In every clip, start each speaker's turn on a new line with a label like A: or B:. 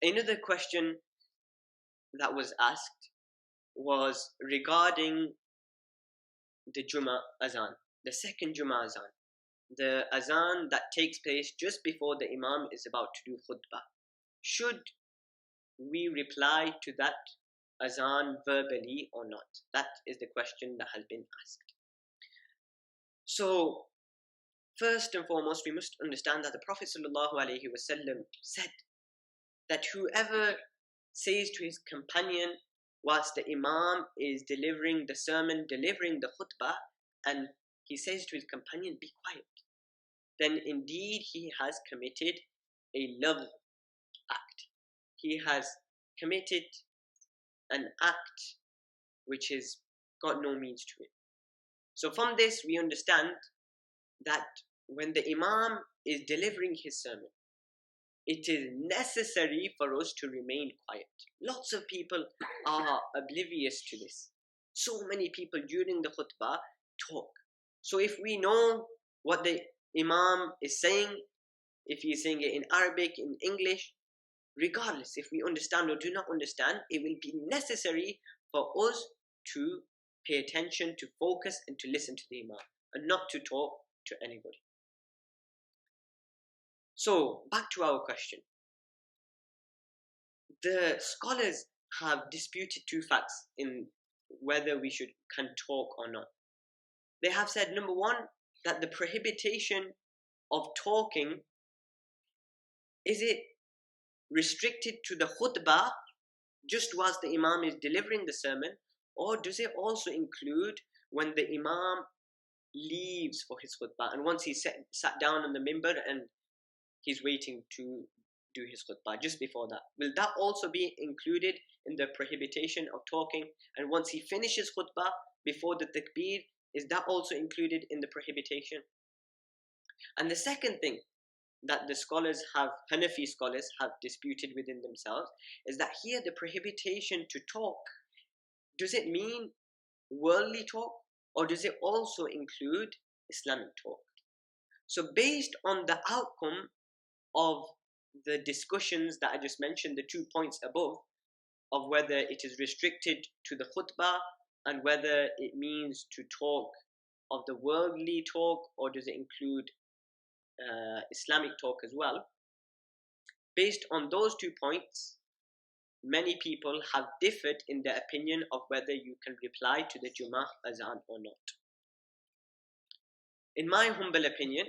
A: Another question that was asked was regarding the Jummah Azaan, the second Jummah Azaan, the Azaan that takes place just before the Imam is about to do khutbah. Should we reply to that Azaan verbally or not? That is the question that has been asked. So, first and foremost, we must understand that the Prophet ﷺ said that whoever says to his companion whilst the Imam is delivering the sermon, delivering the khutbah, and he says to his companion, be quiet, then indeed he has committed a lagh act. He has committed an act which has got no means to it. So from this we understand that when the Imam is delivering his sermon, it is necessary for us to remain quiet. Lots of people are oblivious to this. So many people during the khutbah talk. So if we know what the Imam is saying, if he is saying it in Arabic, in English, regardless if we understand or do not understand, it will be necessary for us to pay attention, to focus, and to listen to the Imam, and not to talk to anybody. So, back to our question. The scholars have disputed two facts in whether we can talk or not. They have said, number one, that the prohibition of talking, is it restricted to the khutbah just whilst the Imam is delivering the sermon, or does it also include when the Imam leaves for his khutbah and once he sat down on the mimbar and he's waiting to do his khutbah just before that? Will that also be included in the prohibition of talking? And once he finishes khutbah before the takbir, is that also included in the prohibition? And the second thing that the scholars have, Hanafi scholars have disputed within themselves, is that here the prohibition to talk, does it mean worldly talk, or does it also include Islamic talk? So based on the outcome of the discussions that I just mentioned, the 2 points above, of whether it is restricted to the khutbah and whether it means to talk of the worldly talk, or does it include Islamic talk as well. Based on those 2 points, many people have differed in their opinion of whether you can reply to the Jummah Azaan or not. In my humble opinion,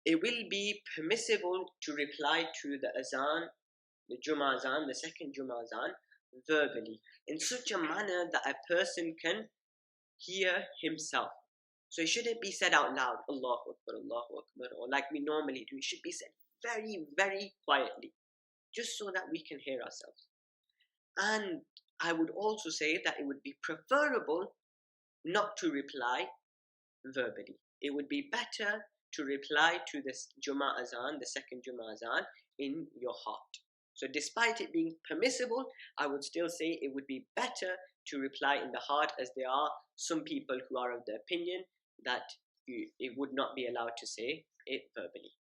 A: it will be permissible to reply to the Azaan, the Jummah Azaan, the second Jummah Azaan, verbally, in such a manner that a person can hear himself. So it shouldn't be said out loud, Allahu Akbar, or like we normally do. It should be said very, very quietly, just so that we can hear ourselves. And I would also say that it would be preferable not to reply verbally. It would be better to reply to this Jummah Azaan, the second Jummah Azaan, in your heart. So despite it being permissible, I would still say it would be better to reply in the heart, as there are some people who are of the opinion that it would not be allowed to say it verbally.